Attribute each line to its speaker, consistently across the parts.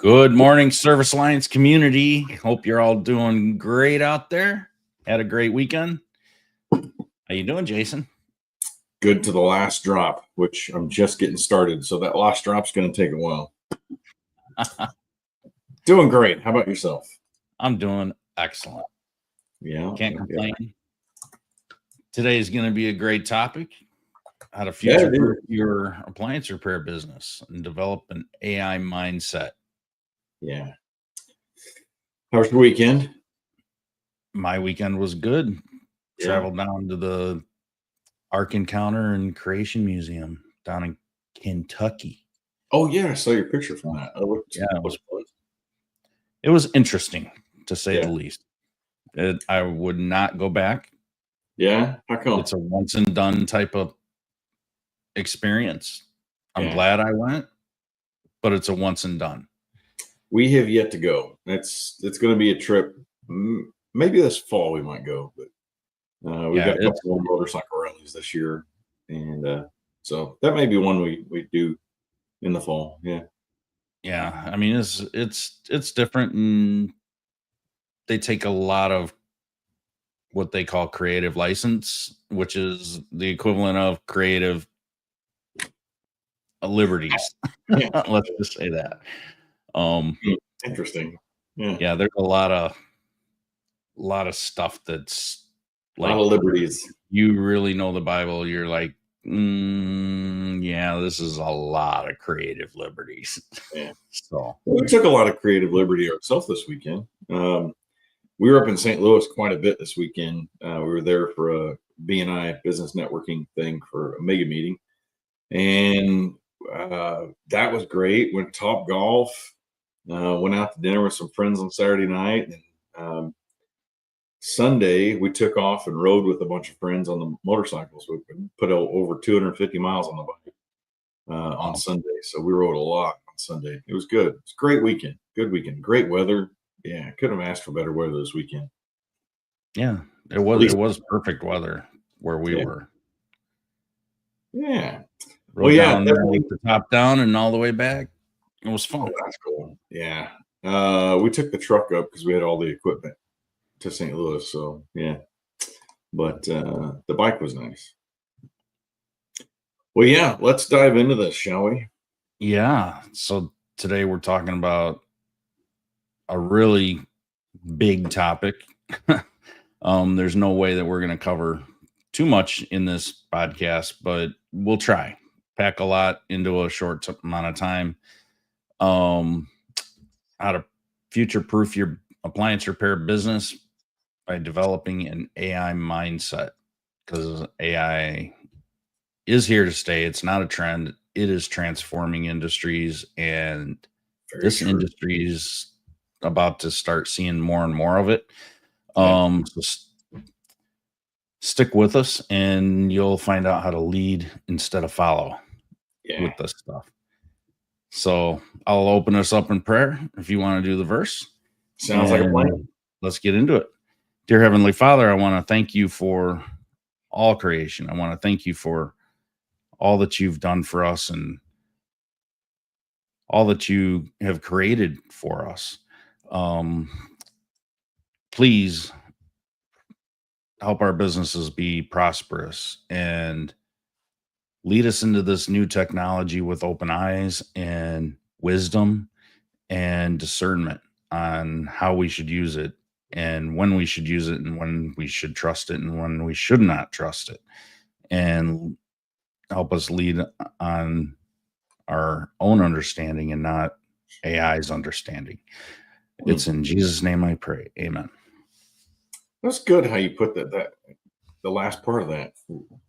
Speaker 1: Good morning, Service Alliance community. Hope you're all doing great out there. Had a great weekend. How you doing, Jason?
Speaker 2: Good to the last drop, which I'm just getting started. So that last drop's going to take a while. Doing great. How about yourself?
Speaker 1: I'm doing excellent.
Speaker 2: Yeah.
Speaker 1: Can't complain. Today is going to be a great topic. How to future-proof your appliance repair business and develop an AI mindset.
Speaker 2: Yeah. How was your weekend?
Speaker 1: My weekend was good.
Speaker 2: Yeah.
Speaker 1: Traveled down to the Ark Encounter and Creation Museum down in Kentucky.
Speaker 2: Oh, yeah. I saw your picture from that.
Speaker 1: It was interesting, to say the least. I would not go back.
Speaker 2: Yeah? How come?
Speaker 1: It's a once and done type of experience. I'm glad I went, but it's a once and done.
Speaker 2: We have yet to go. It's going to be a trip. Maybe this fall we might go, but we've got a couple more motorcycle rallies this year, and so that may be one we do in the fall.
Speaker 1: Yeah. I mean, it's different, and they take a lot of what they call creative license, which is the equivalent of creative liberties. Let's just say that.
Speaker 2: Interesting.
Speaker 1: Yeah, there's a lot of stuff that's
Speaker 2: like a lot of liberties.
Speaker 1: You really know the Bible, you're like, yeah, this is a lot of creative liberties.
Speaker 2: Yeah.
Speaker 1: So
Speaker 2: we took a lot of creative liberty ourselves this weekend. We were up in St. Louis quite a bit this weekend. We were there for a B&I business networking thing for a mega meeting, and that was great. Went to Top Golf. Went out to dinner with some friends on Saturday night, and Sunday we took off and rode with a bunch of friends on the motorcycles. We put over 250 miles on the bike on Sunday, so we rode a lot on Sunday. It was good. It's a great weekend. Good weekend. Great weather. Yeah, couldn't have asked for better weather this weekend.
Speaker 1: Yeah, it was perfect weather where we were.
Speaker 2: Yeah.
Speaker 1: Rode down there with the top down and all the way back. It was fun.
Speaker 2: Oh, that's cool. Yeah. We took the truck up because we had all the equipment to St. Louis. So yeah. But the bike was nice. Well, yeah, let's dive into this, shall we?
Speaker 1: Yeah. So today we're talking about a really big topic. There's no way that we're going to cover too much in this podcast, but we'll try. Pack a lot into a short amount of time. How to future-proof your appliance repair business by developing an AI mindset, because AI is here to stay. It's not a trend. It is transforming industries, and this industry is about to start seeing more and more of it. So stick with us and you'll find out how to lead instead of follow with this stuff. So I'll open us up in prayer if you want to do the verse.
Speaker 2: Sounds like a plan.
Speaker 1: Let's get into it. Dear Heavenly Father, I want to thank you for all creation. I want to thank you for all that you've done for us and all that you have created for us. Please help our businesses be prosperous and lead us into this new technology with open eyes and wisdom and discernment on how we should use it and when we should use it and when we should trust it and when we should not trust it, and help us lead on our own understanding and not AI's understanding. It's in Jesus' name I pray. Amen.
Speaker 2: That's good how you put that the last part of that.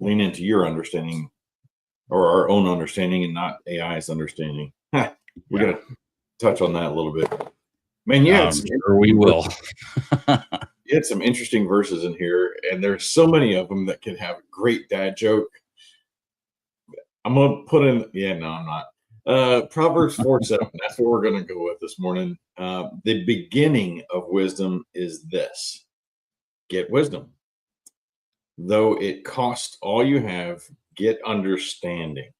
Speaker 2: Lean into your understanding or our own understanding and not AI's understanding. We got to touch on that a little bit. Man,
Speaker 1: sure we will.
Speaker 2: You had some interesting verses in here, and there's so many of them that can have a great dad joke. I'm going to put in, I'm not. Proverbs 4:7. That's what we're going to go with this morning. The beginning of wisdom is this: get wisdom. Though it costs all you have, get understanding.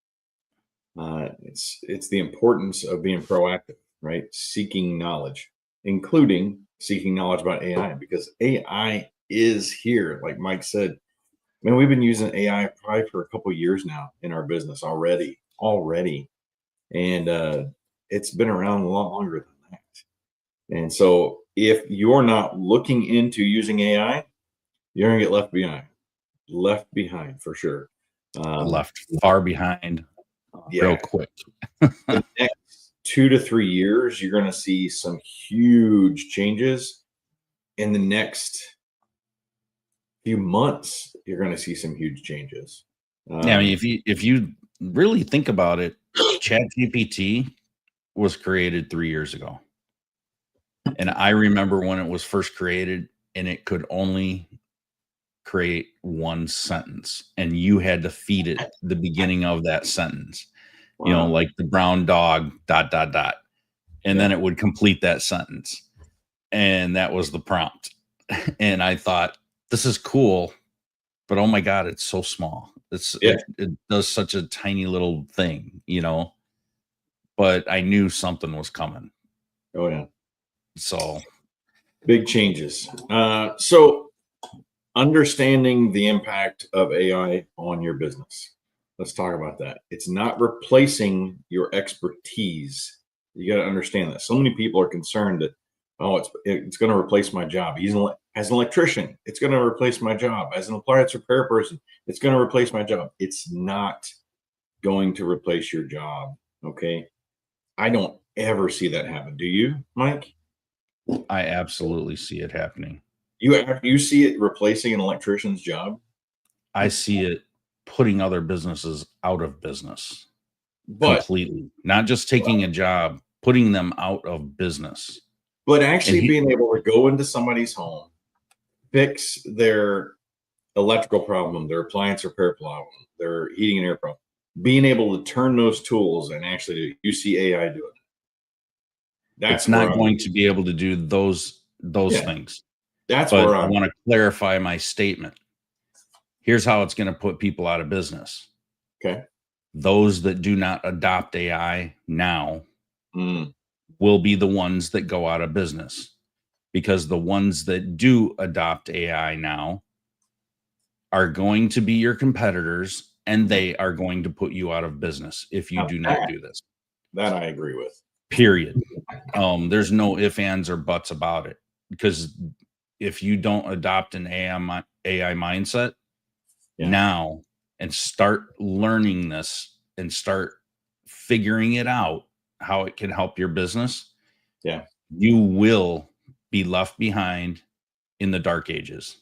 Speaker 2: It's the importance of being proactive. right? Seeking knowledge, including seeking knowledge about AI, because AI is here. Like Mike said, man, we've been using AI probably for a couple of years now in our business already. And it's been around a lot longer than that. And so if you're not looking into using AI, you're going to get left behind for sure.
Speaker 1: Left far behind real
Speaker 2: Yeah,
Speaker 1: quick.
Speaker 2: the next 2 to 3 years, you're going to see some huge changes. In the next few months, you're going to see some huge changes.
Speaker 1: Yeah, I mean, if you really think about it, ChatGPT was created 3 years ago. And I remember when it was first created and it could only create one sentence and you had to feed it the beginning of that sentence. You know,
Speaker 2: Wow.
Speaker 1: like the brown dog ... and then
Speaker 2: Yeah.
Speaker 1: it would complete that sentence. And that was the prompt. And I thought, this is cool, but oh my God, it's so small.
Speaker 2: Yeah.
Speaker 1: It does such a tiny little thing, you know. But I knew something was coming.
Speaker 2: Oh yeah.
Speaker 1: So
Speaker 2: Big changes. So understanding the impact of AI on your business. Let's talk about that. It's not replacing your expertise. You got to understand that. So many people are concerned that, oh, it's going to replace my job. As an electrician, it's going to replace my job. As an appliance repair person, it's going to replace my job. It's not going to replace your job. Okay. I don't ever see that happen. Do you, Mike?
Speaker 1: I absolutely see it happening.
Speaker 2: You see it replacing an electrician's job?
Speaker 1: I see it putting other businesses out of business
Speaker 2: But
Speaker 1: completely, not just taking a job, putting them out of business. And
Speaker 2: actually being able to go into somebody's home, fix their electrical problem, their appliance repair problem, their heating and air problem, being able to turn those tools and actually you see AI do it.
Speaker 1: it's
Speaker 2: That's where
Speaker 1: not
Speaker 2: I'm,
Speaker 1: going to be able to do those
Speaker 2: yeah,
Speaker 1: things.
Speaker 2: that's
Speaker 1: But
Speaker 2: where
Speaker 1: I
Speaker 2: I'm,
Speaker 1: want to clarify my statement. Here's how it's going to put people out of business.
Speaker 2: okay.
Speaker 1: Those that do not adopt AI now
Speaker 2: Mm,
Speaker 1: will be the ones that go out of business, because the ones that do adopt AI now are going to be your competitors and they are going to put you out of business if you
Speaker 2: now
Speaker 1: do not do this.
Speaker 2: that I agree with.
Speaker 1: Period. There's no ifs, ands, or buts about it, because if you don't adopt an AI mindset
Speaker 2: Yeah.
Speaker 1: now and start learning this and start figuring it out, how it can help your business,
Speaker 2: Yeah.
Speaker 1: you will be left behind in the dark ages.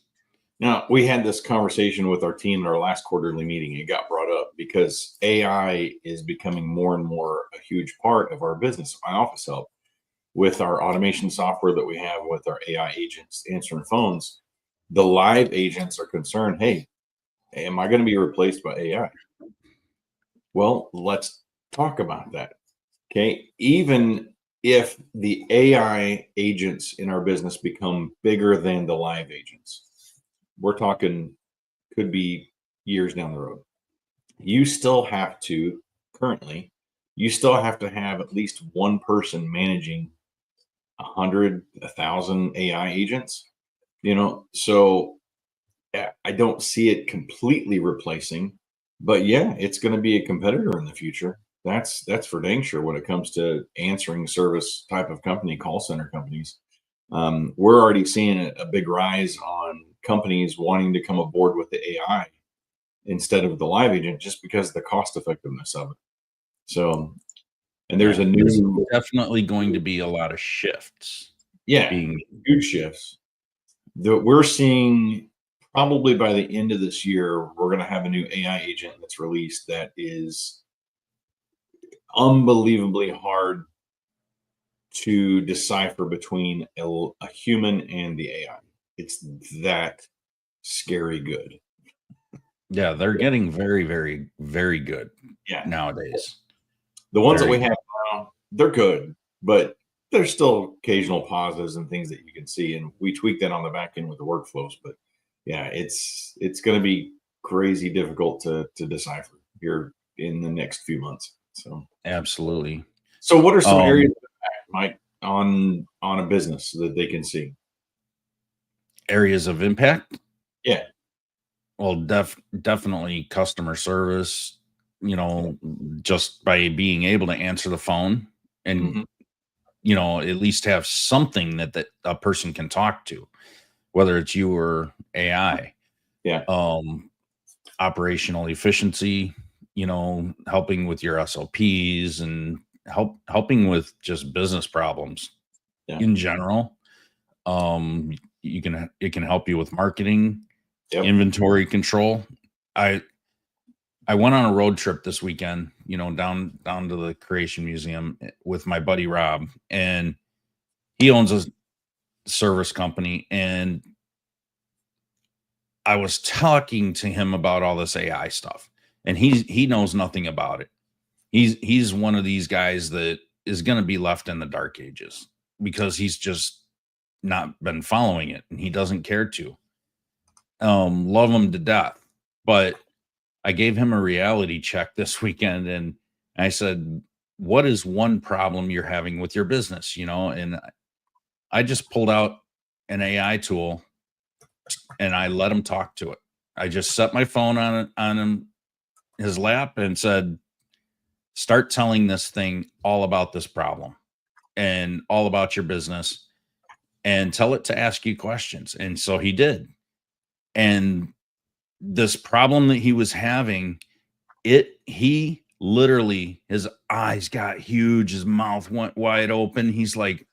Speaker 2: Now, we had this conversation with our team in our last quarterly meeting. It got brought up because AI is becoming more and more a huge part of our business. My office help with our automation software that we have with our AI agents answering phones. The live agents are concerned, hey, am I going to be replaced by AI? Well, let's talk about that. Okay. Even if the AI agents in our business become bigger than the live agents, we're talking could be years down the road. You still have to currently, you still have to have at least one person managing 100, 1,000 AI agents, so I don't see it completely replacing, but yeah, it's going to be a competitor in the future. That's for dang sure when it comes to answering service type of company, call center companies. We're already seeing a big rise on companies wanting to come aboard with the AI instead of the live agent just because of the cost effectiveness of it. So, and there's
Speaker 1: Yeah,
Speaker 2: a
Speaker 1: there's
Speaker 2: new,
Speaker 1: definitely going to be a lot of shifts
Speaker 2: yeah,
Speaker 1: being.
Speaker 2: huge shifts that we're seeing. Probably by the end of this year, we're going to have a new AI agent that's released that is unbelievably hard to decipher between a human and the AI. It's that scary good.
Speaker 1: Yeah, they're getting very, very, very good
Speaker 2: Yeah.
Speaker 1: nowadays.
Speaker 2: The ones that
Speaker 1: Very
Speaker 2: we
Speaker 1: good.
Speaker 2: have now, they're good, but there's still occasional pauses and things that you can see. And we tweak that on the back end with the workflows. But yeah, it's going to be crazy difficult to decipher here in the next few months. So,
Speaker 1: Absolutely.
Speaker 2: so what are some
Speaker 1: Um,
Speaker 2: areas? might on a business that they can see?
Speaker 1: Areas of impact.
Speaker 2: Yeah.
Speaker 1: Well, definitely customer service, just by being able to answer the phone and,
Speaker 2: Hmm.
Speaker 1: at least have something that a person can talk to, whether it's you or AI.
Speaker 2: Yeah.
Speaker 1: Um, Operational efficiency, helping with your SOPs and helping with just business problems
Speaker 2: Yeah.
Speaker 1: in general. Um, it can help you with marketing,
Speaker 2: Yep.
Speaker 1: inventory control. I I went on a road trip this weekend, down to the Creation Museum with my buddy Rob, and he owns a service company. And I was talking to him about all this AI stuff, and he knows nothing about it. He's one of these guys that is going to be left in the dark ages because he's just not been following it, and he doesn't care to. Love him to death, but I gave him a reality check this weekend, and I said, "What is one problem you're having with your business?" And I just pulled out an AI tool and I let him talk to it. I just set my phone on his lap and said, "Start telling this thing all about this problem and all about your business, and tell it to ask you questions." And so he did. And this problem that he was having, he literally, his eyes got huge, his mouth went wide open. He's like,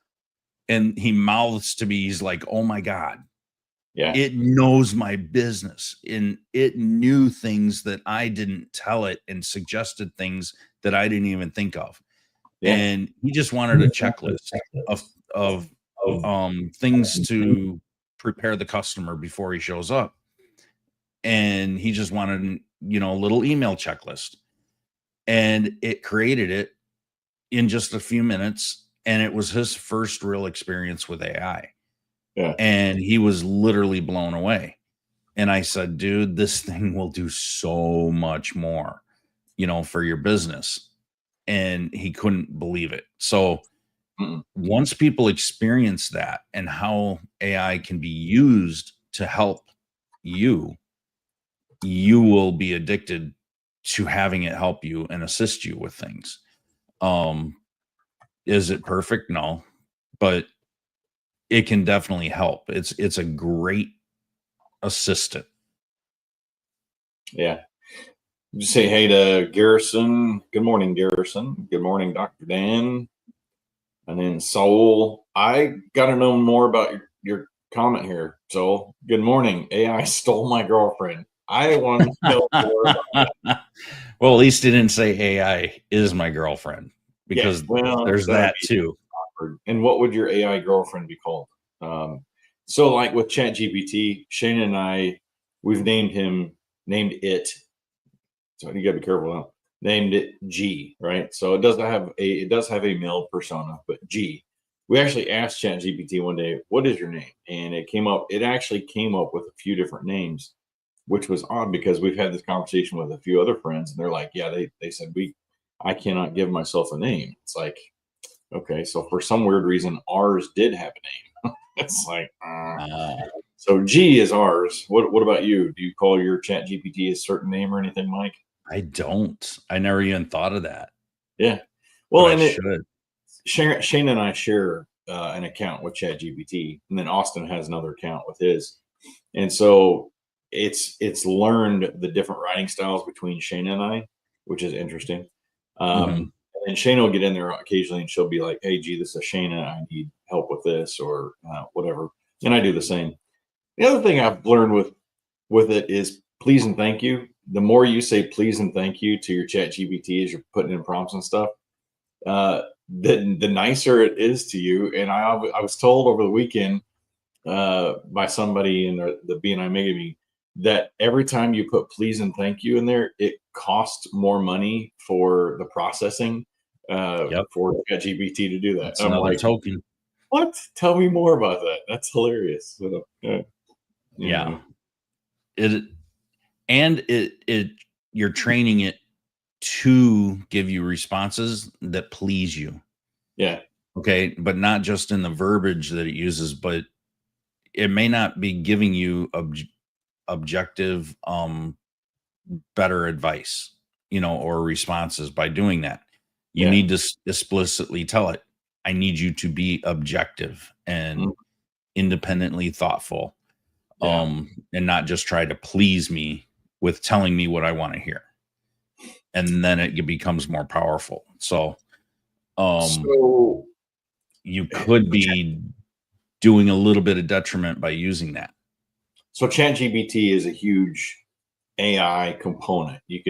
Speaker 1: and he mouths to me, he's like, "Oh my God,
Speaker 2: Yeah.
Speaker 1: it knows my business, and it knew things that I didn't tell it and suggested things that I didn't even think of."
Speaker 2: Yeah.
Speaker 1: And he just wanted a checklist of things to prepare the customer before he shows up. And he just wanted, a little email checklist. And it created it in just a few minutes. And it was his first real experience with AI.
Speaker 2: Yeah.
Speaker 1: And he was literally blown away. And I said, "Dude, this thing will do so much more, for your business." And he couldn't believe it. So
Speaker 2: Mm-mm.
Speaker 1: once people experience that and how AI can be used to help you, you will be addicted to having it help you and assist you with things. Um, is it perfect? No, but it can definitely help. It's a great assistant.
Speaker 2: Yeah. Just say hey to Garrison. Good morning, Garrison. Good morning, Dr. Dan. And then Soul. I got to know more about your comment here. Soul. Good morning. AI stole my girlfriend. I want to know more about that.
Speaker 1: Well, at least it didn't say AI is my girlfriend,
Speaker 2: Yeah.
Speaker 1: because
Speaker 2: Well,
Speaker 1: there's
Speaker 2: that'd
Speaker 1: that
Speaker 2: be
Speaker 1: too.
Speaker 2: awkward. And what would your AI girlfriend be called? So like with ChatGPT, Shane and I, we've named it. So you gotta be careful now. Named it G, right? So it does have a male persona, but G. We actually asked ChatGPT one day, "What is your name?" And it actually came up with a few different names, which was odd because we've had this conversation with a few other friends, and they're like, "Yeah, they said I cannot give myself a name." It's like, okay, so for some weird reason, ours did have a name. It's like,
Speaker 1: Uh,
Speaker 2: so G is ours. What about you? Do you call your Chat GPT a certain name or anything, Mike?
Speaker 1: I don't. I never even thought of that,
Speaker 2: Yeah.
Speaker 1: but
Speaker 2: Well,
Speaker 1: I
Speaker 2: and
Speaker 1: should.
Speaker 2: Shane and I share an account with Chat GPT, and then Austin has another account with his. And so it's learned the different writing styles between Shane and I, which is interesting.
Speaker 1: Mhm.
Speaker 2: And Shane will get in there occasionally, and she'll be like, "Hey, G, this is Shayna. I need help with this or whatever." And I do the same. The other thing I've learned with it is please and thank you. The more you say please and thank you to your Chat GPT as you're putting in prompts and stuff, uh, the nicer it is to you. And I was told over the weekend by somebody in the BNI Mega meeting that every time you put please and thank you in there, it costs more money for the processing
Speaker 1: Yep.
Speaker 2: for ChatGPT to do that.
Speaker 1: That's
Speaker 2: And I'm
Speaker 1: another
Speaker 2: like,
Speaker 1: token.
Speaker 2: what? Tell me more about that. That's hilarious. So,
Speaker 1: Yeah.
Speaker 2: anyway,
Speaker 1: It and it you're training it to give you responses that please you.
Speaker 2: yeah,
Speaker 1: Okay, but not just in the verbiage that it uses, but it may not be giving you objective, better advice, or responses by doing that. You
Speaker 2: Yeah.
Speaker 1: need to explicitly tell it, I need you to be objective
Speaker 2: Mm,
Speaker 1: and independently thoughtful,
Speaker 2: yeah.
Speaker 1: and not just try to please me with telling me what I want to hear. And then it becomes more powerful. So, um,
Speaker 2: So,
Speaker 1: you could be doing a little bit of detriment by using that.
Speaker 2: so ChatGPT is a huge AI component. It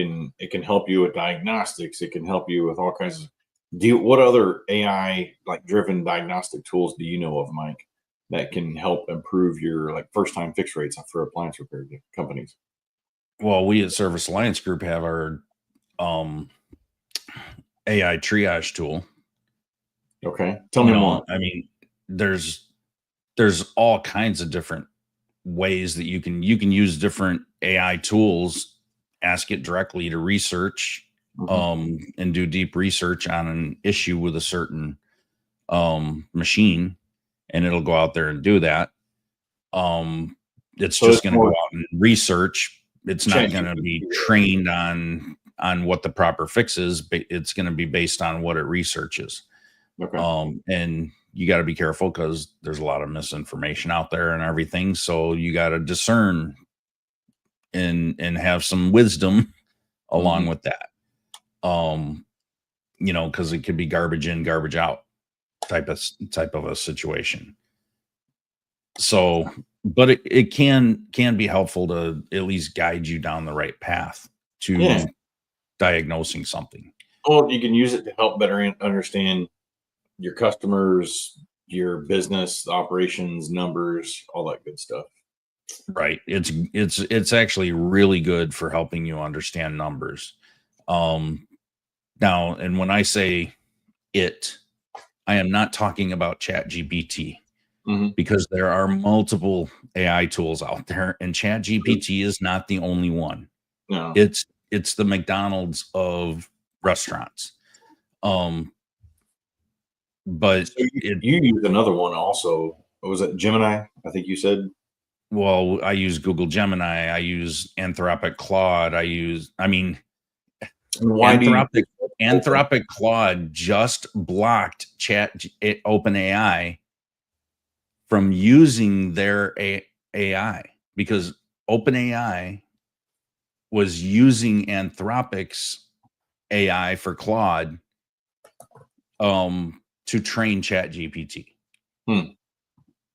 Speaker 2: can help you with diagnostics. It can help you with all kinds of. What other AI like driven diagnostic tools do you know of, Mike, that can help improve your like first time fix rates for appliance repair companies?
Speaker 1: Well, we at Service Alliance Group have our um, AI triage tool.
Speaker 2: Okay, tell me more.
Speaker 1: I mean, there's all kinds of different ways that you can use different AI tools, ask it directly to research,
Speaker 2: Hmm.
Speaker 1: and do deep research on an issue with a certain machine, and it'll go out there and do that. Um, it's
Speaker 2: So
Speaker 1: just
Speaker 2: it's
Speaker 1: going to go
Speaker 2: more
Speaker 1: out and research. It's not going to be
Speaker 2: ChatGPT.
Speaker 1: trained on what the proper fix is. It's going to be based on what it researches.
Speaker 2: Okay.
Speaker 1: And you got to be careful because there's a lot of misinformation out there and everything. So you got to discern and have some wisdom along
Speaker 2: Hmm.
Speaker 1: with that. Um, because it could be garbage in, garbage out type of a situation. So, but it can be helpful to at least guide you down the right path
Speaker 2: Yeah.
Speaker 1: to diagnosing something.
Speaker 2: Well, you can use it to help better understand your customers, your business operations, numbers, all that good stuff.
Speaker 1: Right. It's actually really good for helping you understand numbers. Um Now, and when I say it, I am not talking about Chat GPT,
Speaker 2: Hmm.
Speaker 1: because there are multiple AI tools out there, and Chat GPT is not the only one.
Speaker 2: No.
Speaker 1: It's the McDonald's of restaurants. Um, but
Speaker 2: So
Speaker 1: it
Speaker 2: you use another one also. What was it, Gemini? I think you said.
Speaker 1: well, I use Google Gemini, I use Anthropic Claude, I mean,
Speaker 2: And why do you
Speaker 1: Anthropic
Speaker 2: open?
Speaker 1: Anthropic Claude just blocked OpenAI from using their AI, because OpenAI was using Anthropic's AI for Claude, to train ChatGPT.
Speaker 2: Hmm.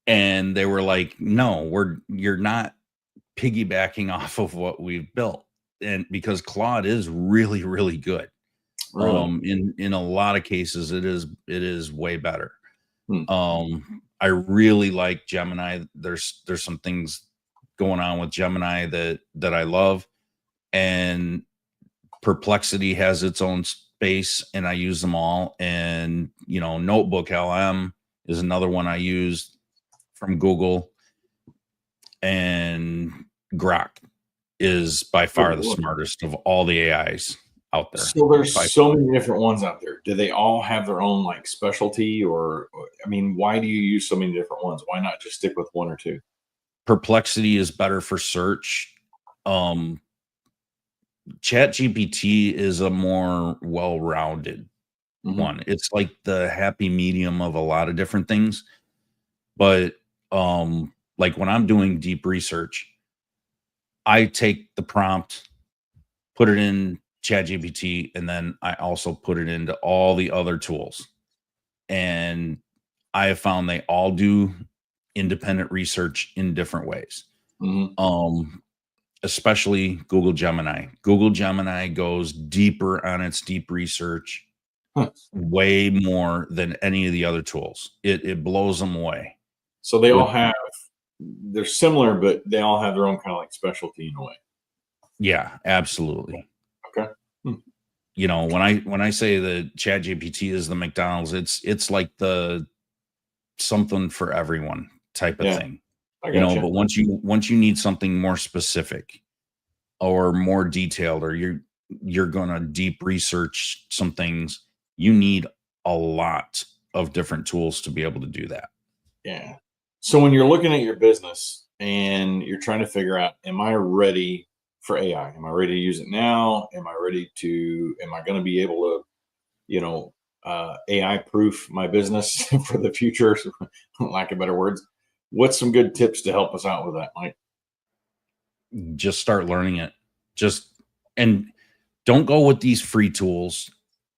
Speaker 1: And they were like, "No, you're not piggybacking off of what we've built." And because Claude is really, really good.
Speaker 2: Really?
Speaker 1: In a lot of cases, it is way better.
Speaker 2: Hmm.
Speaker 1: I really like Gemini. There's some things going on with Gemini that I love, and Perplexity has its own space, and I use them all. And Notebook LM is another one I use from Google, and Grok is by
Speaker 2: Good
Speaker 1: far the
Speaker 2: Lord.
Speaker 1: smartest of all the AIs out there.
Speaker 2: So there's
Speaker 1: By
Speaker 2: so many different ones out there. Do they all have their own like specialty, or I mean, why do you use so many different ones? Why not just stick with one or two?
Speaker 1: Perplexity is better for search. Um, ChatGPT is a more well-rounded
Speaker 2: Hmm.
Speaker 1: one. It's like the happy medium of a lot of different things. But like when I'm doing deep research, I take the prompt, put it in ChatGPT, and then I also put it into all the other tools. And I have found they all do independent research in different ways.
Speaker 2: Hmm.
Speaker 1: Um, Especially Google Gemini. Google Gemini goes deeper on its deep research,
Speaker 2: Huh.
Speaker 1: way more than any of the other tools. It blows them away.
Speaker 2: So they all
Speaker 1: With
Speaker 2: have they're similar, but they all have their own kind of like specialty in a way.
Speaker 1: Yeah, absolutely.
Speaker 2: Okay. Hmm.
Speaker 1: When I say that ChatGPT is the McDonald's, it's like the something for everyone type of
Speaker 2: Yeah,
Speaker 1: thing.
Speaker 2: I got you.
Speaker 1: But once you need something more specific or more detailed, or you're gonna deep research some things, you need a lot. of different tools to be able to do that.
Speaker 2: Yeah. So when you're looking at your business and you're trying to figure out, am I ready for AI? Am I ready to use it now? Am I going to be able to, AI proof my business for the future, lack of better words? What's some good tips to help us out with that, Mike?
Speaker 1: Just start learning it. Just and don't go with these free tools.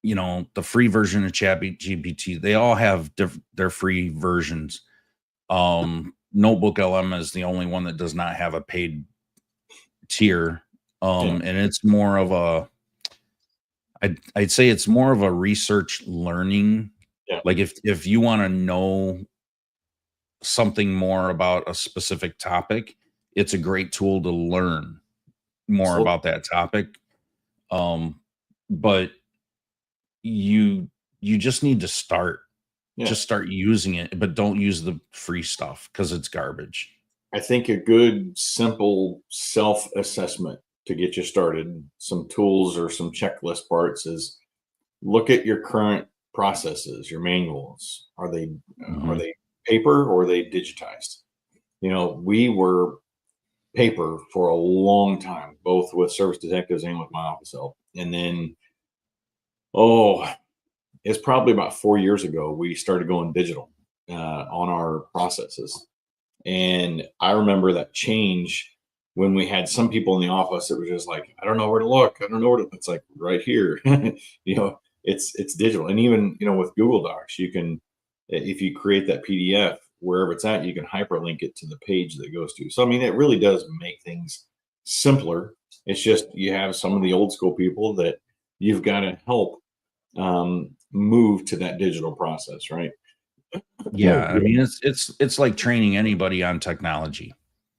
Speaker 1: The free version of Chat GPT, they all have their free versions. Notebook LM is the only one that does not have a paid tier.
Speaker 2: Yeah.
Speaker 1: And it's more of I'd say it's more of a research learning.
Speaker 2: Yeah.
Speaker 1: Like if you want to know something more about a specific topic, it's a great tool to learn more
Speaker 2: Absolutely.
Speaker 1: about that topic. But you just need to start.
Speaker 2: Yeah.
Speaker 1: Just start using it, but don't use the free stuff because it's garbage.
Speaker 2: I think a good, simple self assessment to get you started, some tools or some checklist parts is look at your current processes, your manuals. Are
Speaker 1: Mhm.
Speaker 2: they paper or are they digitized? We were paper for a long time, both with service detectives and with my office help. And then, oh, it's probably about 4 years ago we started going digital on our processes. And I remember that change when we had some people in the office that were just like, I don't know where to look. I don't know where to, it's like right here. It's digital. And even, with Google Docs, you can, if you create that PDF, wherever it's at, you can hyperlink it to the page that it goes to. So, I mean, it really does make things simpler. It's just you have some of the old school people that you've got to help move to that digital process, right?
Speaker 1: Yeah, I mean, it's like training anybody on technology.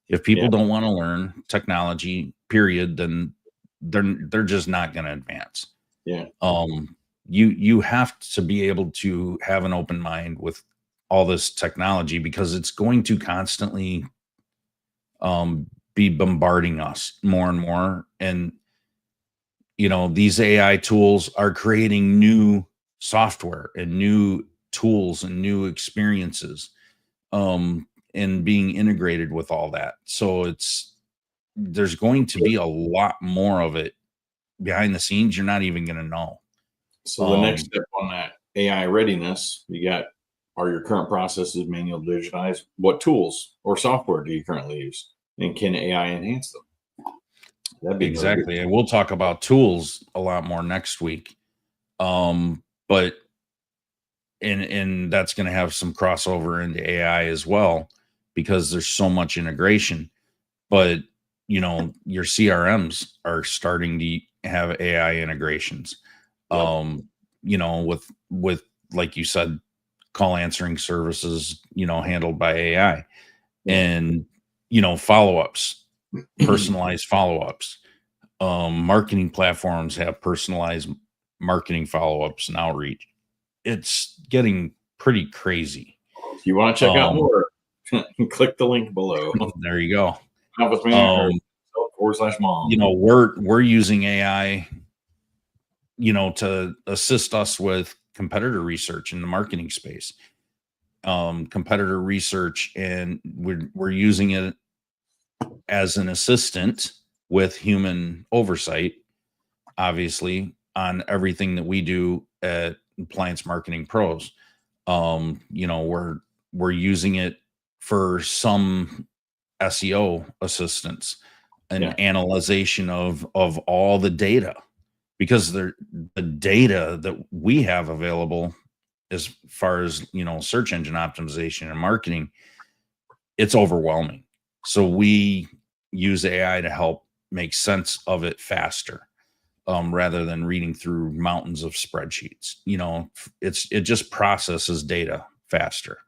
Speaker 1: If people
Speaker 2: Yeah.
Speaker 1: don't want to learn technology, period, then they're just not going to advance.
Speaker 2: Yeah.
Speaker 1: You have to be able to have an open mind with all this technology because it's going to constantly be bombarding us more and more. And these AI tools are creating new software and new tools and new experiences, and being integrated with all that. So there's going to be a lot more of it behind the scenes. You're not even going to know.
Speaker 2: So the next
Speaker 1: Um,
Speaker 2: step on that AI readiness, you got, are your current processes manual digitized? What tools or software do you currently use? And can AI enhance them? That'd be another good.
Speaker 1: exactly. And we'll talk about tools a lot more next week. But and that's going to have some crossover into AI as well because there's so much integration. But your CRMs are starting to have AI integrations.
Speaker 2: Yep.
Speaker 1: With like you said, call answering services, handled by AI,
Speaker 2: Yeah.
Speaker 1: and follow-ups, personalized follow-ups. Marketing platforms have personalized marketing follow-ups and outreach. It's getting pretty crazy.
Speaker 2: If you want to check out
Speaker 1: Um,
Speaker 2: more, click the link below.
Speaker 1: there you go.
Speaker 2: Office man or
Speaker 1: Um,
Speaker 2: /mom.
Speaker 1: we're using AI, to assist us with competitor research in the marketing space. Competitor research, and we're using it as an assistant with human oversight, obviously, on everything that we do at Appliance Marketing Pros. We're using it for some SEO assistance and
Speaker 2: Yeah.
Speaker 1: analyzation of all the data, because the data that we have available as far as search engine optimization and marketing, it's overwhelming. So we use AI to help make sense of it faster, rather than reading through mountains of spreadsheets. It just processes data faster.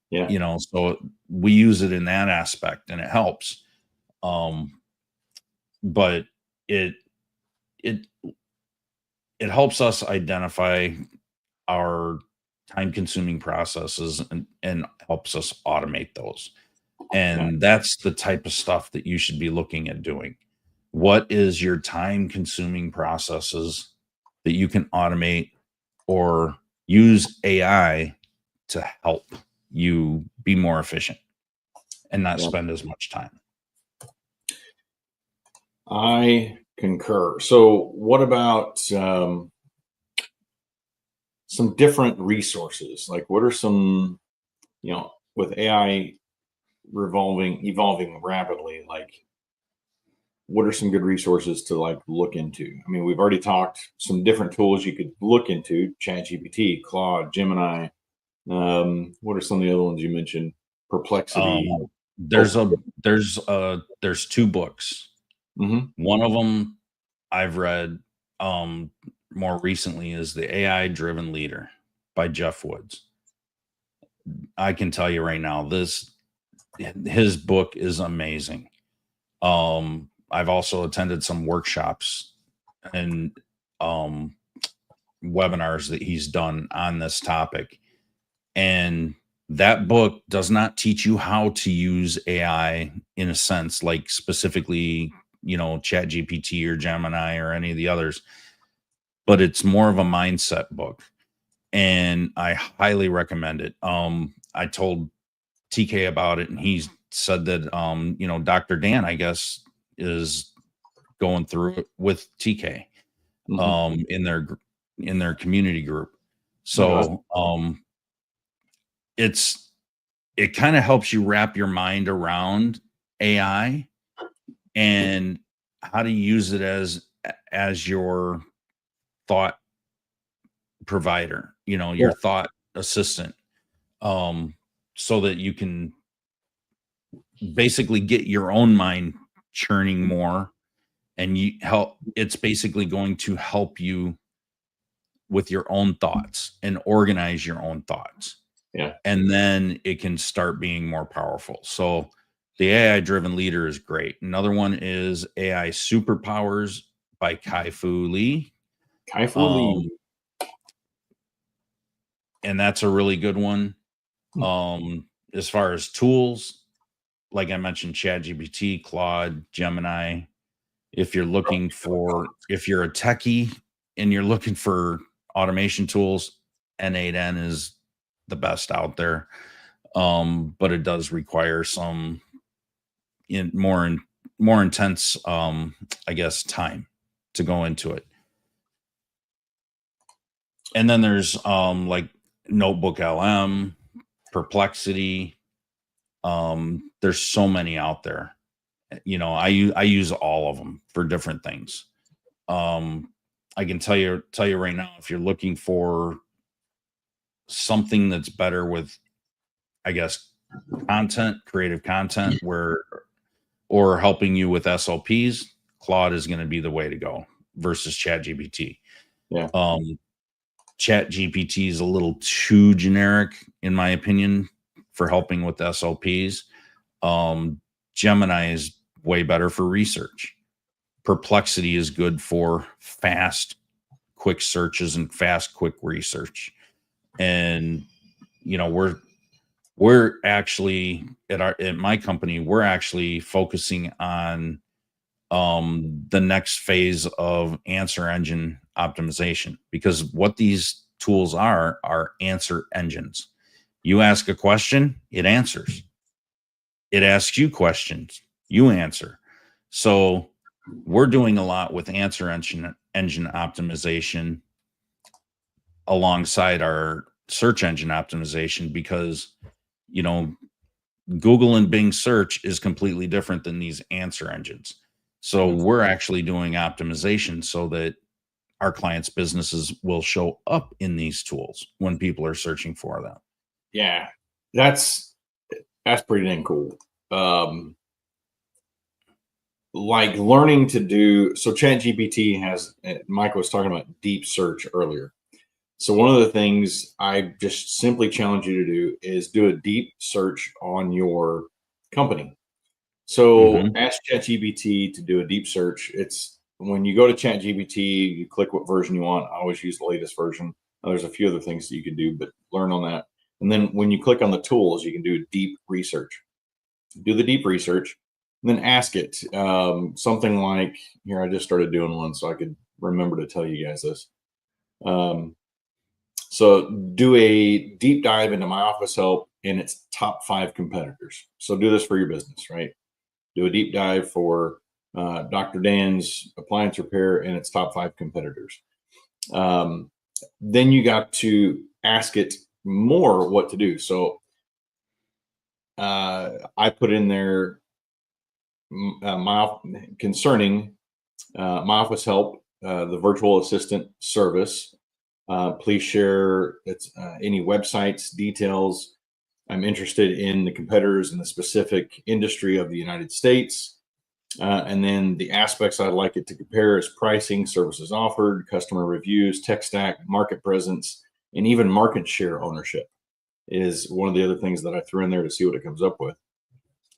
Speaker 2: Yeah.
Speaker 1: So we use it in that aspect, and it helps. Um, but it it it helps us identify our time consuming processes, and helps us automate those.
Speaker 2: Yeah.
Speaker 1: And that's the type of stuff that you should be looking at doing. What is your time consuming processes that you can automate or use AI to help you be more efficient and not
Speaker 2: Yeah.
Speaker 1: spend as much time.
Speaker 2: I concur. So, what about some different resources? Like, what are some, with AI evolving rapidly, like, what are some good resources to like look into? I mean, we've already talked some different tools you could look into: ChatGPT, Claude, Gemini. What are some of the other ones you mentioned? Perplexity.
Speaker 1: Um,
Speaker 2: Oh,
Speaker 1: there's two books.
Speaker 2: hmm.
Speaker 1: One of them I've read um, more recently is The AI Driven Leader by Jeff Woods. I can tell you right now, his book is amazing. I've also attended some workshops and um, webinars that he's done on this topic. And that book does not teach you how to use AI in a sense, like specifically, Chat GPT or Gemini or any of the others, but it's more of a mindset book. And I highly recommend it. I told TK about it, and he said that Dr. Dan, I guess, is going through it with TK
Speaker 2: Hmm.
Speaker 1: in their community group.
Speaker 2: No,
Speaker 1: So it's it kind of helps you wrap your mind around AI and how to use it as your thought provider,
Speaker 2: yeah,
Speaker 1: your thought assistant, um, so that you can basically get your own mind churning more, and it's basically going to help you with your own thoughts and organize your own thoughts,
Speaker 2: yeah.
Speaker 1: and then it can start being more powerful. So the AI driven leader is great. Another one is AI superpowers by Kai Fu Lee.
Speaker 2: Kai Fu
Speaker 1: um,
Speaker 2: Lee.
Speaker 1: and that's a really good one.
Speaker 2: Hmm.
Speaker 1: As far as tools, like I mentioned, ChatGPT, Claude, Gemini. If you're a techie and you're looking for automation tools, N8N is the best out there. But it does require some in more intense, I guess, time to go into it. And then there's like Notebook LM, Perplexity. There's so many out there. I use all of them for different things. Um, I can tell you right now, if you're looking for something that's better with, I guess, creative content, or helping you with SOPs, Claude is going to be the way to go versus ChatGPT.
Speaker 2: Yeah.
Speaker 1: Um, ChatGPT is a little too generic, in my opinion, for helping with SOPs. Um, Gemini is way better for research. Perplexity is good for fast, quick searches and fast, quick research. And we're actually at my company, we're actually focusing on the next phase of answer engine optimization, because what these tools are answer engines. You ask a question, it answers. It asks you questions, you answer. So we're doing a lot with engine optimization alongside our search engine optimization, because you know Google and Bing search is completely different than these answer engines. So
Speaker 2: Mm.
Speaker 1: we're actually doing optimization so that our clients' businesses will show up in these tools when people are searching for them.
Speaker 2: Yeah. That's that's pretty dang cool. Um, like learning to do so. ChatGPT has. Mike was talking about deep search earlier. So one of the things I just simply challenge you to do is do a deep search on your company. So
Speaker 1: Hmm.
Speaker 2: ask ChatGPT to do a deep search. It's when you go to ChatGPT, you click what version you want. I always use the latest version. There's a few other things that you can do, but learn on that. And then when you click on the tools, you can do deep research. Do the deep research, and then ask it something like, here, I just started doing one so I could remember to tell you guys this. Um, So do a deep dive into My Office Help and its top 5 competitors. So do this for your business, right? Do a deep dive for Dr. Dan's appliance repair and its top 5 competitors. Then you got to ask it more what to do. So I put in there concerning My Office Help, the virtual assistant service. Please share any websites, details. I'm interested in the competitors in the specific industry of the United States. And then the aspects I'd like it to compare is pricing, services offered, customer reviews, tech stack, market presence, and even market share ownership is one of the other things that I threw in there to see what it comes up with.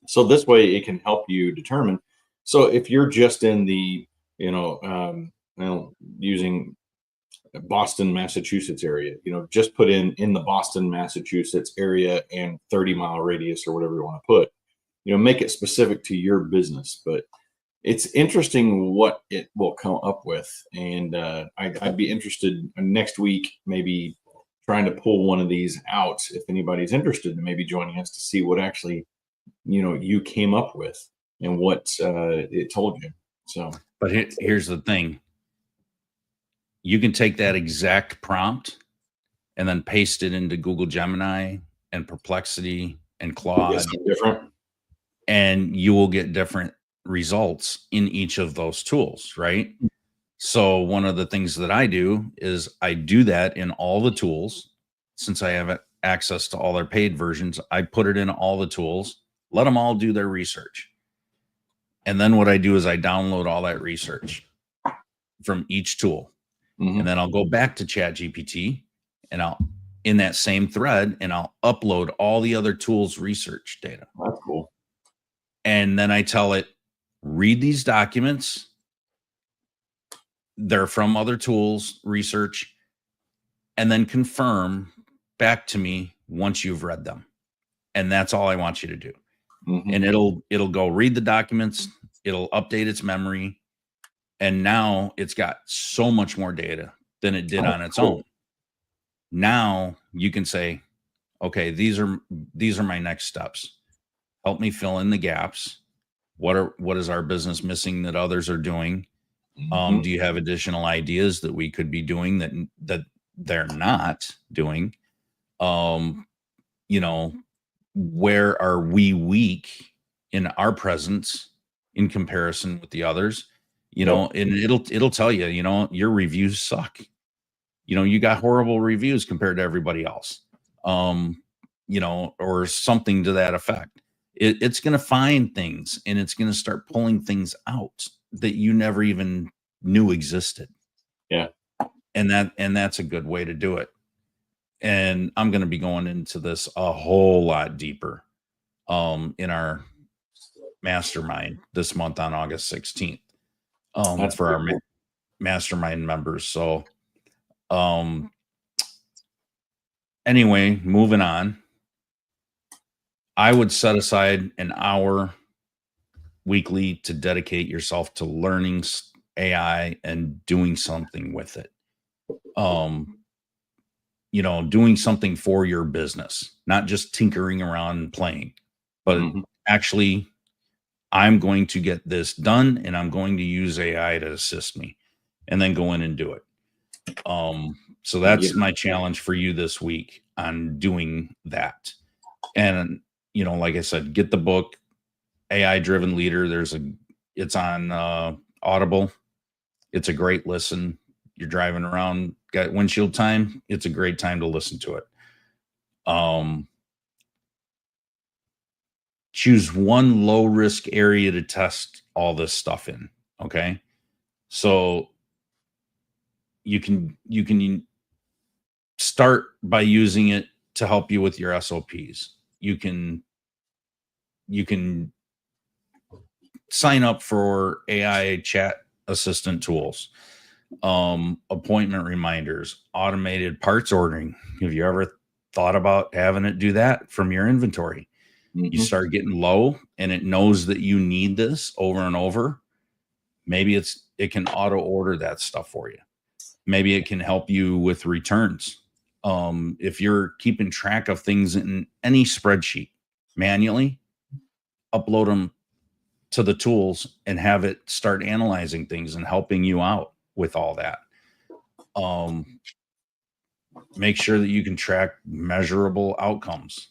Speaker 2: So this way it can help you determine. So if you're just in the, using Boston, Massachusetts area, just put in the Boston, Massachusetts area and 30-mile radius or whatever you want to put, make it specific to your business. But it's interesting what it will come up with. And I'd be interested next week, maybe trying to pull one of these out if anybody's interested in maybe joining us to see what actually, you came up with and what it told you. So,
Speaker 1: but here's the thing. You can take that exact prompt and then paste it into Google Gemini and Perplexity and Claude,
Speaker 2: different,
Speaker 1: and you will get different results in each of those tools, right? So one of the things that I do is I do that in all the tools. Since I have access to all their paid versions, I put it in all the tools, let them all do their research. And then what I do is I download all that research from each tool. Mm-hmm. And then I'll go back to ChatGPT and I'll in that same thread and I'll upload all the other tools research data.
Speaker 2: That's cool.
Speaker 1: And then I tell it, read these documents. They're from other tools research, and then confirm back to me once you've read them. And that's all I want you to do. Mm-hmm. And it'll go read the documents. It'll update its memory. And now it's got so much more data than it did on its own. Now you can say, okay, these are my next steps. Help me fill in the gaps. What is our business missing that others are doing? Mm-hmm. Do you have additional ideas that we could be doing that they're not doing? Where are we weak in our presence in comparison with the others? And it'll tell you, your reviews suck. You got horrible reviews compared to everybody else. Or something to that effect. It's going to find things and it's going to start pulling things out that you never even knew existed.
Speaker 2: Yeah.
Speaker 1: And that's a good way to do it. And I'm going to be going into this a whole lot deeper in our mastermind this month on August 16th for our mastermind members. So anyway, moving on. I would set aside an hour weekly to dedicate yourself to learning AI and doing something with it. Doing something for your business, not just tinkering around and playing, but actually, I'm going to get this done and I'm going to use AI to assist me and then go in and do it. So that's my challenge for you this week on doing that. And, like I said, get the book, AI Driven Leader. It's on Audible. It's a great listen. You're driving around, got windshield time. It's a great time to listen to it. Choose one low risk area to test all this stuff in. Okay. So you can start by using it to help you with your SOPs. You can sign up for AI chat assistant tools, appointment reminders, automated parts ordering. Have you ever thought about having it do that from your inventory? Mm-hmm. You start getting low and it knows that you need this over and over. Maybe it can auto order that stuff for you. Maybe it can help you with returns. If you're keeping track of things in any spreadsheet manually, upload them to the tools and have it start analyzing things and helping you out with all that. Um, Make sure that you can track measurable outcomes.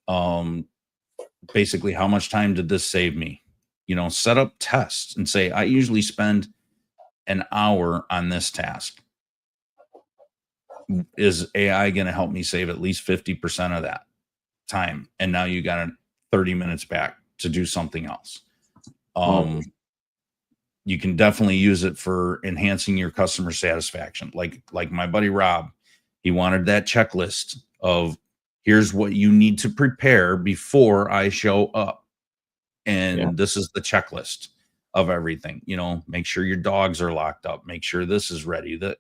Speaker 1: Um, Basically, how much time did this save me? Set up tests and say, I usually spend an hour on this task. Is AI going to help me save at least 50% of that time? And now you got 30 minutes back to do something else. You can definitely use it for enhancing your customer satisfaction. Like my buddy Rob, he wanted that checklist of here's what you need to prepare before I show up. And this is the checklist of everything. Make sure your dogs are locked up, make sure this is ready, that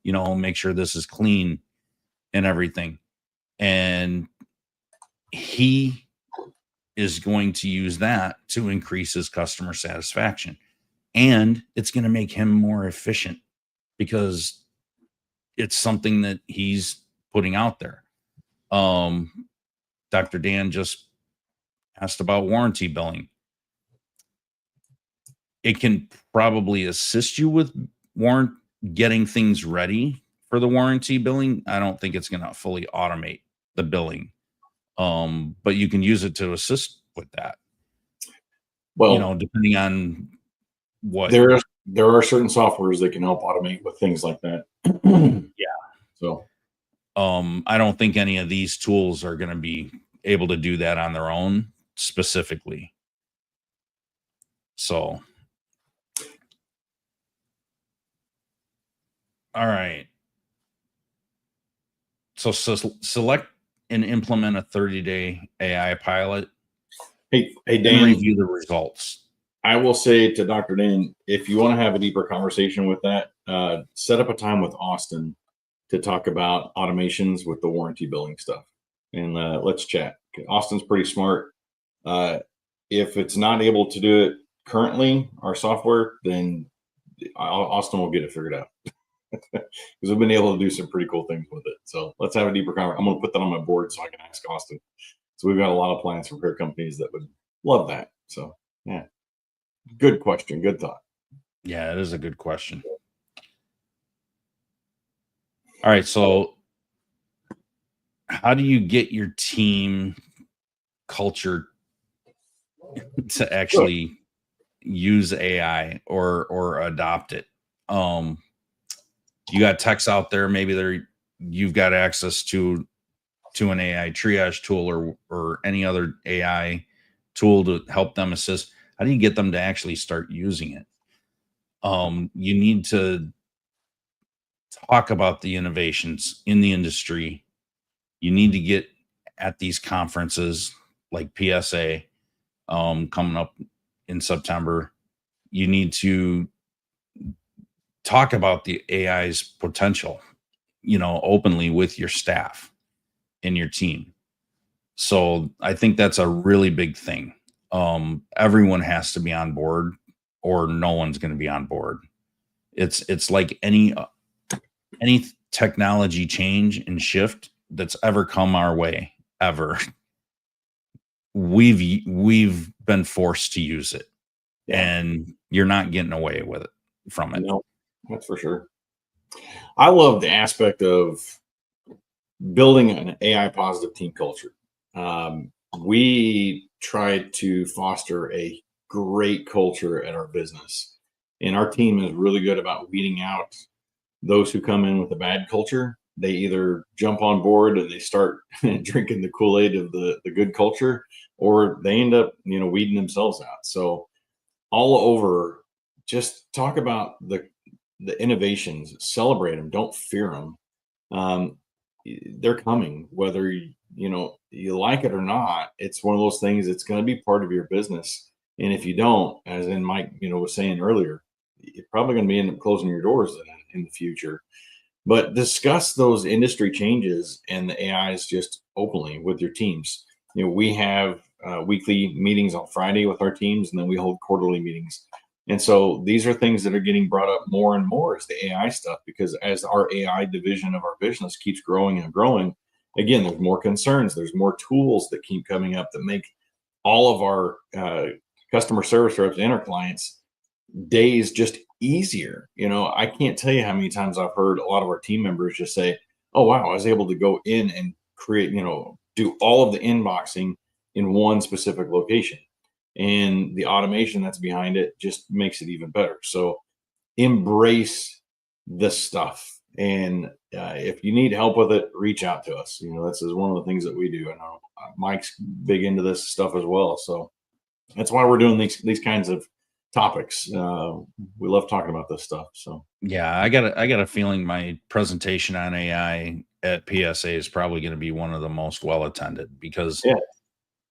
Speaker 1: make sure this is clean and everything. And he is going to use that to increase his customer satisfaction. And it's going to make him more efficient because it's something that he's putting out there. Dr. Dan just asked about warranty billing. It can probably assist you with getting things ready for the warranty billing. I don't think it's going to fully automate the billing. But you can use it to assist with that.
Speaker 2: Well,
Speaker 1: depending on what
Speaker 2: there are certain softwares that can help automate with things like that.
Speaker 1: Yeah.
Speaker 2: So
Speaker 1: I don't think any of these tools are going to be able to do that on their own specifically. So all right. So select and implement a 30-day AI pilot.
Speaker 2: Hey
Speaker 1: and
Speaker 2: Dan,
Speaker 1: review the results.
Speaker 2: I will say to Dr. Dan, if you want to have a deeper conversation with that, set up a time with Austin to talk about automations with the warranty billing stuff, and let's chat. Austin's pretty smart. If it's not able to do it currently, our software, then Austin will get it figured out. Because we've been able to do some pretty cool things with it. So let's have a deeper conversation. I'm going to put that on my board so I can ask Austin. So we've got a lot of appliance repair companies that would love that. So yeah, good question. Good thought.
Speaker 1: Yeah, it is a good question. All right. So how do you get your team culture to actually use AI or adopt it? You got techs out there, maybe you've got access to an AI triage tool or any other AI tool to help them assist. How do you get them to actually start using it? You need to talk about the innovations in the industry. You need to get at these conferences like PSA coming up in September. You need to talk about the AI's potential, openly with your staff and your team. So I think that's a really big thing. Everyone has to be on board or no one's going to be on board. It's like any technology change and shift that's ever come our way ever. We've been forced to use it, and you're not getting away with it from it.
Speaker 2: No, that's for sure. I love the aspect of building an AI positive team culture. We try to foster a great culture at our business, and our team is really good about weeding out those who come in with a bad culture. They either jump on board and they start drinking the Kool-Aid of the good culture, or they end up, weeding themselves out. So all over, just talk about the innovations, celebrate them, don't fear them. They're coming, whether you like it or not. It's one of those things that's going to be part of your business. And if you don't, as in Mike, was saying earlier, you're probably going to be end up closing your doors in the future. But discuss those industry changes and the AIs just openly with your teams. We have weekly meetings on Friday with our teams, and then we hold quarterly meetings And so these are things that are getting brought up more and more is the AI stuff, because as our AI division of our business keeps growing and growing, again, there's more concerns, there's more tools that keep coming up that make all of our customer service reps and our clients days just easier. I can't tell you how many times I've heard a lot of our team members just say, oh, wow, I was able to go in and create, do all of the inboxing in one specific location. And the automation that's behind it just makes it even better. So embrace this stuff. And if you need help with it, reach out to us. This is one of the things that we do. I know Mike's big into this stuff as well. So that's why we're doing these kinds of topics. We love talking about this stuff. So
Speaker 1: yeah, I got a feeling my presentation on AI at PSA is probably going to be one of the most well attended, because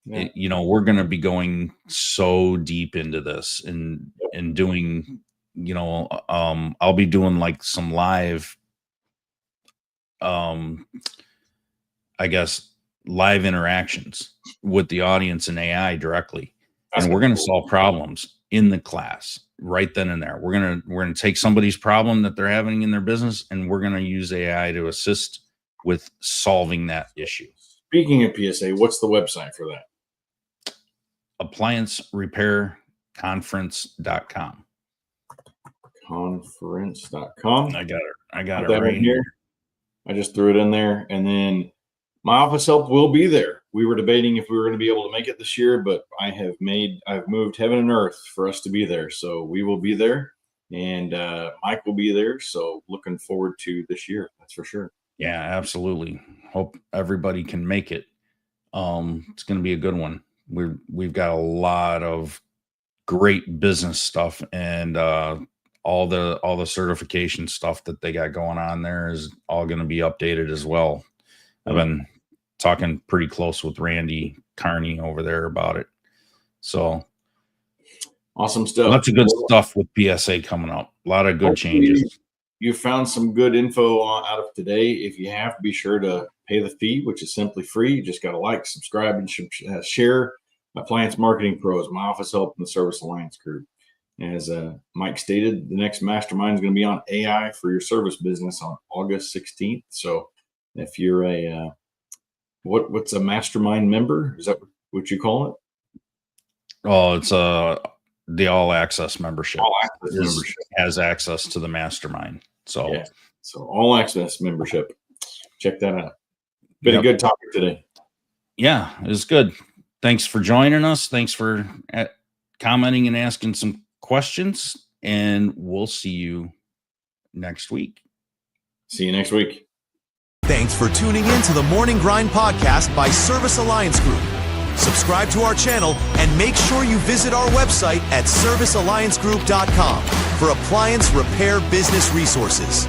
Speaker 1: we're going to be going so deep into this and doing, I'll be doing like some live, I guess, live interactions with the audience and AI directly. And we're going to solve problems in the class right then and there. We're going to take somebody's problem that they're having in their business, and we're going to use AI to assist with solving that issue.
Speaker 2: Speaking of PSA, what's the website for that?
Speaker 1: ApplianceRepairConference.com.
Speaker 2: Conference.com.
Speaker 1: I got it
Speaker 2: right
Speaker 1: right here.
Speaker 2: I just threw it in there. And then my office help will be there. We were debating if we were going to be able to make it this year, but I've moved heaven and earth for us to be there. So we will be there, and Mike will be there. So looking forward to this year. That's for sure.
Speaker 1: Yeah, absolutely. Hope everybody can make it. It's going to be a good one. We've got a lot of great business stuff, and all the certification stuff that they got going on there is all going to be updated as well. I've been talking pretty close with Randy Carney over there about it. So
Speaker 2: awesome stuff.
Speaker 1: Lots of good stuff with PSA coming up. A lot of good changes.
Speaker 2: You found some good info out of today. If you have, be sure to pay the fee, which is simply free. You just got to like, subscribe, and share Appliance Marketing Pros, my office help, and the Service Alliance Group. As Mike stated, the next mastermind is going to be on AI for your service business on August 16th. So if you're a what's a mastermind member? Is that what you call it?
Speaker 1: Oh, it's the all access membership.
Speaker 2: All access membership
Speaker 1: has access to the mastermind. So
Speaker 2: so all access membership. Check that out. Been a good topic today.
Speaker 1: Yeah, it was good. Thanks for joining us. Thanks for commenting and asking some questions, and we'll see you next week.
Speaker 2: See you next week.
Speaker 3: Thanks for tuning in to the Morning Grind podcast by Service Alliance Group. Subscribe to our channel and make sure you visit our website at servicealliancegroup.com for appliance repair business resources.